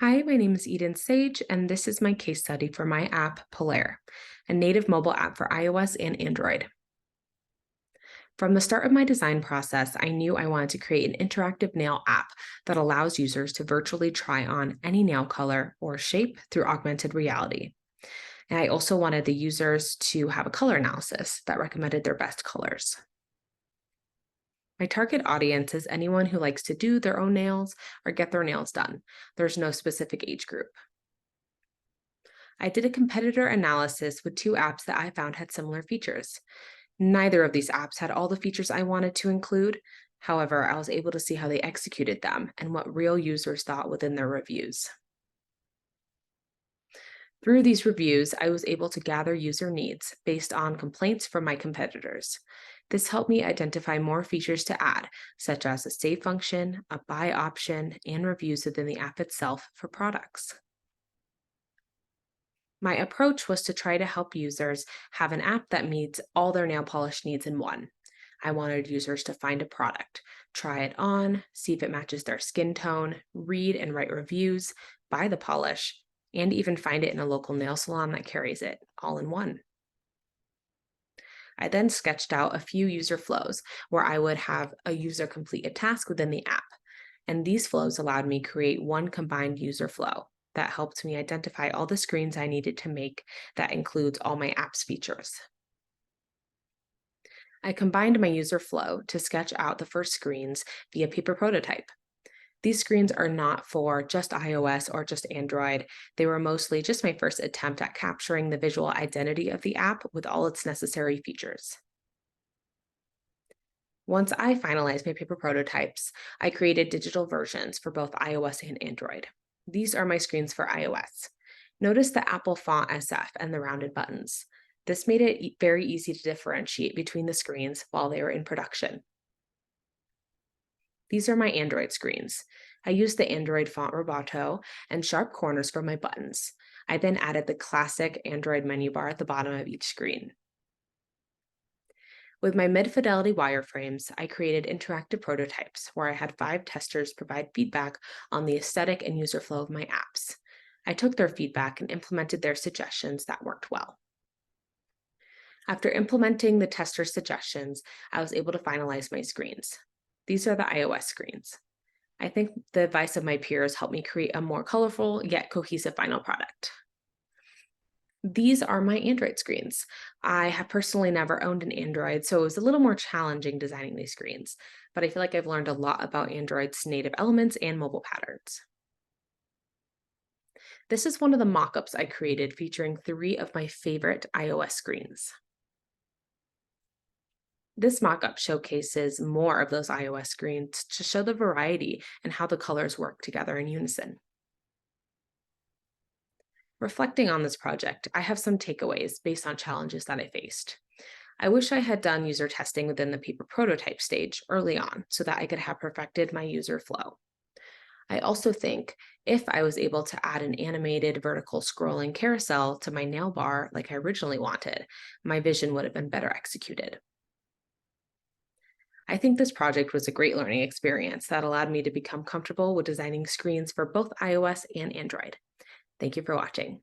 Hi, my name is Eden Sage, and this is my case study for my app, Polir, a native mobile app for iOS and Android. From the start of my design process, I knew I wanted to create an interactive nail app that allows users to virtually try on any nail color or shape through augmented reality. And I also wanted the users to have a color analysis that recommended their best colors. My target audience is anyone who likes to do their own nails or get their nails done. There's no specific age group. I did a competitor analysis with two apps that I found had similar features. Neither of these apps had all the features I wanted to include. However, I was able to see how they executed them and what real users thought within their reviews. Through these reviews, I was able to gather user needs based on complaints from my competitors. This helped me identify more features to add, such as a save function, a buy option, and reviews within the app itself for products. My approach was to try to help users have an app that meets all their nail polish needs in one. I wanted users to find a product, try it on, see if it matches their skin tone, read and write reviews, buy the polish, and even find it in a local nail salon that carries it, all in one. I then sketched out a few user flows where I would have a user complete a task within the app. And these flows allowed me create one combined user flow that helped me identify all the screens I needed to make that includes all my app's features. I combined my user flow to sketch out the first screens via paper prototype. These screens are not for just iOS or just Android. They were mostly just my first attempt at capturing the visual identity of the app with all its necessary features. Once I finalized my paper prototypes, I created digital versions for both iOS and Android. These are my screens for iOS. Notice the Apple font SF and the rounded buttons. This made it very easy to differentiate between the screens while they were in production. These are my Android screens. I used the Android font Roboto and sharp corners for my buttons. I then added the classic Android menu bar at the bottom of each screen. With my mid-fidelity wireframes, I created interactive prototypes where I had 5 testers provide feedback on the aesthetic and user flow of my apps. I took their feedback and implemented their suggestions that worked well. After implementing the tester's suggestions, I was able to finalize my screens. These are the iOS screens. I think the advice of my peers helped me create a more colorful yet cohesive final product. These are my Android screens. I have personally never owned an Android, so it was a little more challenging designing these screens, but I feel like I've learned a lot about Android's native elements and mobile patterns. This is one of the mockups I created featuring 3 of my favorite iOS screens. This mockup showcases more of those iOS screens to show the variety and how the colors work together in unison. Reflecting on this project, I have some takeaways based on challenges that I faced. I wish I had done user testing within the paper prototype stage early on so that I could have perfected my user flow. I also think if I was able to add an animated vertical scrolling carousel to my nail bar like I originally wanted, my vision would have been better executed. I think this project was a great learning experience that allowed me to become comfortable with designing screens for both iOS and Android. Thank you for watching.